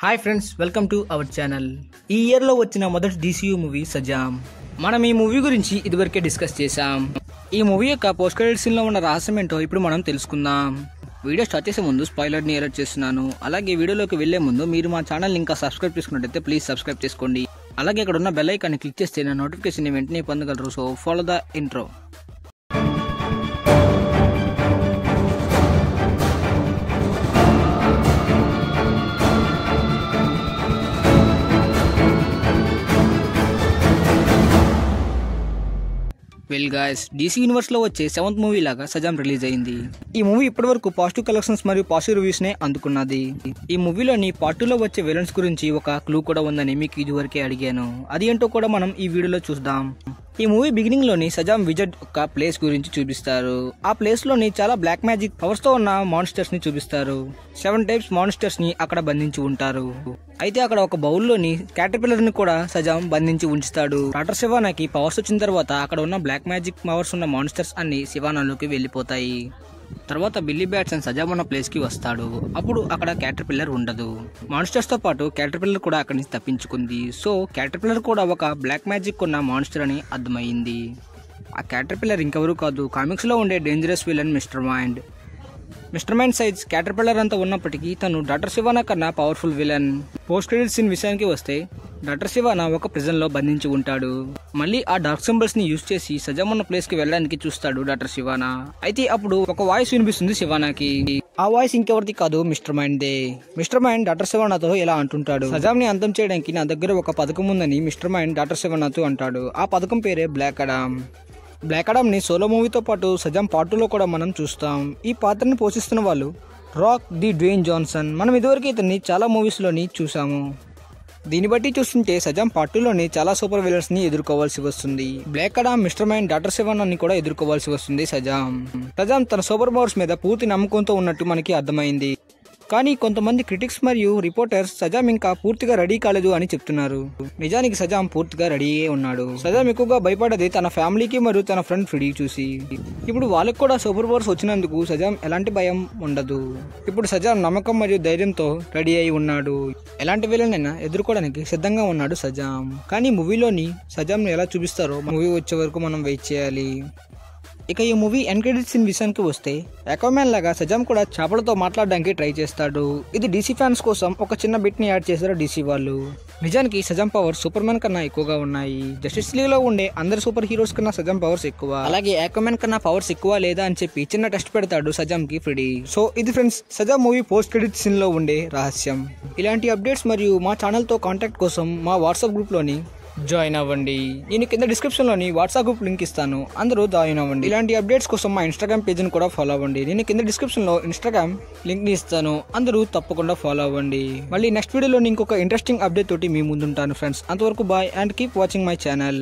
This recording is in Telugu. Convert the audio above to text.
Hi friends, welcome to our channel. ఈ ఇయర్లో వచ్చిన మొదటి DCU మూవీ సజామ్. మనం ఈ మూవీ గురించి ఇదివరకే డిస్కస్ చేశాం. ఈ మూవీ యొక్క పోస్ట్ క్రెడిట్ సీన్ లో ఉన్న రహస్యం ఏంటో ఇప్పుడు మనం తెలుసుకుందాం. వీడియో స్టార్ట్ చేసే ముందు స్పాయిలర్ని అలర్ట్ చేస్తున్నాను. అలాగే వీడియోలోకి వెళ్లే ముందు మీరు మా ఛానల్ ఇంకా సబ్స్క్రైబ్ చేసుకున్నట్టయితే ప్లీజ్ సబ్స్క్రైబ్ చేసుకోండి. అలాగే ఇక్కడ ఉన్న బెల్ ఐకాన్ని క్లిక్ చేస్తే నా నోటిఫికేషన్ వెంటనే పొందగలరు. So follow the intro. Well guys, DC universe లో వచ్చే 7th మూవీ లాగా సజామ్ రిలీజ్ అయింది. ఈ మూవీ ఇప్పటివరకు పాజిటివ్ కలెక్షన్స్ మరియు పాజిటివ్ రివ్యూస్ నే అందుకున్నది. ఈ మూవీలోని పార్ట్ 2 లో వచ్చే విలన్స్ గురించి ఒక క్లూ కూడా ఉందని మీకు ఇదివరకే అడిగాను. అది ఏంటో కూడా మనం ఈ వీడియోలో చూద్దాం. ఈ మూవీ బిగినింగ్ లోని సజామ్ విజడ్ ఒక ప్లేస్ గురించి చూపిస్తారు. ఆ ప్లేస్ లోని చాలా బ్లాక్ మ్యాజిక్ పవర్స్ తో ఉన్న మాన్స్టర్స్ ని చూపిస్తారు. 7 టైప్స్ మాన్స్టర్స్ ని అక్కడ బంధించి ఉంటారు. అయితే అక్కడ ఒక బౌల్లోని క్యాటర్పిల్లర్ ని కూడా సజామ్ బంధించి ఉంచుతాడు. డాక్టర్ శివానాకి పవర్స్ వచ్చిన తర్వాత అక్కడ ఉన్న బ్లాక్ మ్యాజిక్ పవర్స్ ఉన్న మాన్స్టర్స్ అన్ని శివానాలోకి వెళ్లిపోతాయి. తర్వాత బిల్లీ బ్యాట్సన్ సజామ్ ఉన్న ప్లేస్ కి వస్తాడు. అప్పుడు అక్కడ క్యాటర్పిల్లర్ ఉండదు. మాన్స్టర్స్ తో పాటు క్యాటర్పిల్లర్ కూడా అక్కడి నుంచి తప్పించుకుంది. సో క్యాటర్పిల్లర్ కూడా ఒక బ్లాక్ మ్యాజిక్ ఉన్న మాన్స్టర్ అని అర్థమైంది. ఆ క్యాటర్పిల్లర్ ఇంకెవరూ కాదు, కామిక్స్ లో ఉండే dangerous villain mister mind. Mister mind size caterpillar అంతా ఉన్నప్పటికీ తను డాక్టర్ శివానా కన్నా powerful villain. Post credit scene విషయానికి వస్తే డాక్టర్ శివానా ఒక ప్రిజన్ లో బంధించి ఉంటాడు. మళ్ళీ ఆ డార్క్ సింబల్స్ ని యూజ్ చేసి సజామ్ ఉన్న ప్లేస్ కి వెళ్ళడానికి చూస్తాడు డాక్టర్ శివానా. అయితే అప్పుడు ఒక వాయిస్ వినిపిస్తుంది శివానాకి. ఆ వాయిస్ ఇంకెవరిది కాదు, మిస్టర్ మైండ్ దే. మిస్టర్ మైండ్ డాక్టర్ శివానాతో ఇలా అంటుంటాడు, సజామ్ ని అంతం చేయడానికి నా దగ్గర ఒక పథకం ఉందని మిస్టర్ మైండ్ డాక్టర్ శివానాతో అంటాడు. ఆ పథకం పేరే బ్లాక్ అడామ్. బ్లాక్ అడామ్ ని సోలో మూవీతో పాటు సజామ్ పార్ట్ 2 లో కూడా మనం చూస్తాం. ఈ పాత్రని పోషిస్తున్న వాళ్ళు రాక్ ది డ్వేన్ జాన్సన్. మనం ఇదివరకు ఇతన్ని చాలా మూవీస్ లోని చూసాము. దీన్ని బట్టి చూస్తుంటే సజామ్ పార్ట్ 2 లోని చాలా సూపర్ విలన్స్ ని ఎదుర్కోవాల్సి వస్తుంది. బ్లాక్ అడామ్, మిస్టర్ మైండ్, డాక్టర్ శివానాని కూడా ఎదుర్కోవాల్సి వస్తుంది సజామ్ తన సూపర్ పవర్స్ మీద పూర్తి నమ్మకంతో ఉన్నట్టు మనకి అర్థమైంది. కానీ కొంతమంది క్రిటిక్స్ మరియు రిపోర్టర్స్ సజామ్ ఇంకా పూర్తిగా రెడీ కాలేదు అని చెప్తున్నారు. నిజానికి సజామ్ పూర్తిగా రెడీయే ఉన్నాడు. సజామ్ ఎక్కువగా భయపడేది తన ఫ్యామిలీకి మరియు తన ఫ్రెండ్ ఫ్రెడీ చూసి. ఇప్పుడు వాళ్ళకి కూడా సూపర్ పవర్స్ వచ్చినందుకు సజామ్ ఎలాంటి భయం ఉండదు. ఇప్పుడు సజామ్ నమ్మకం మరియు ధైర్యంతో రెడీ అయి ఉన్నాడు. ఎలాంటి విలనైనా ఎదుర్కోవడానికి సిద్ధంగా ఉన్నాడు సజామ్. కానీ మూవీలోని సజామ్ ను ఎలా చూపిస్తారో మూవీ వచ్చే వరకు మనం వెయిట్ చేయాలి. ఇక ఈ మూవీ ఎండ్ క్రెడిట్స్ సీన్ విషయానికి వస్తే అక్వామ్యాన్ లాగా సజామ్ కూడా చేపలతో మాట్లాడడానికి ట్రై చేస్తాడు. ఇది DC ఫ్యాన్స్ కోసం ఒక చిన్న బిట్ ని యాడ్ చేశారు DC వాళ్ళు. నిజానికి సజామ్ పవర్ సూపర్ మ్యాన్ కన్నా ఎక్కువగా ఉన్నాయి. జస్టిస్ లీగ్ లో ఉండే అందరు సూపర్ హీరోస్ కన్నా సజామ్ పవర్స్ ఎక్కువ. అలాగే అక్వామ్యాన్ కన్నా పవర్స్ ఎక్కువ లేదా అని చెప్పి చిన్న టెస్ట్ పెడతాడు సజామ్ కి ఫ్రెడీ. సో ఇది friends Shazam movie post credit scene లో ఉండే రహస్యం. ఇలాంటి అప్డేట్స్ మరియు మా ఛానల్ తో కాంటాక్ట్ కోసం మా వాట్సాప్ గ్రూప్ లోని జాయిన్ అవ్వండి. నేను కింద డిస్క్రిప్షన్ లోని వాట్సాప్ గ్రూప్ లింక్ ఇస్తాను, అందరూ జాయిన్ అవ్వండి. ఇలాంటి అప్డేట్స్ కోసం మా ఇన్స్టాగ్రామ్ పేజ్ ని కూడా ఫాలో అవ్వండి. నేను కింద డిస్క్రిప్షన్ లో ఇన్స్టాగ్రామ్ లింక్ ని ఇస్తాను, అందరూ తప్పకుండా ఫాలో అవ్వండి. మళ్ళీ నెక్స్ట్ వీడియోలో ఇంకొక ఇంట్రెస్టింగ్ అప్డేట్ తోటి మీ ముందుంటాను ఫ్రెండ్స్. అంతవరకు bye and keep watching my channel.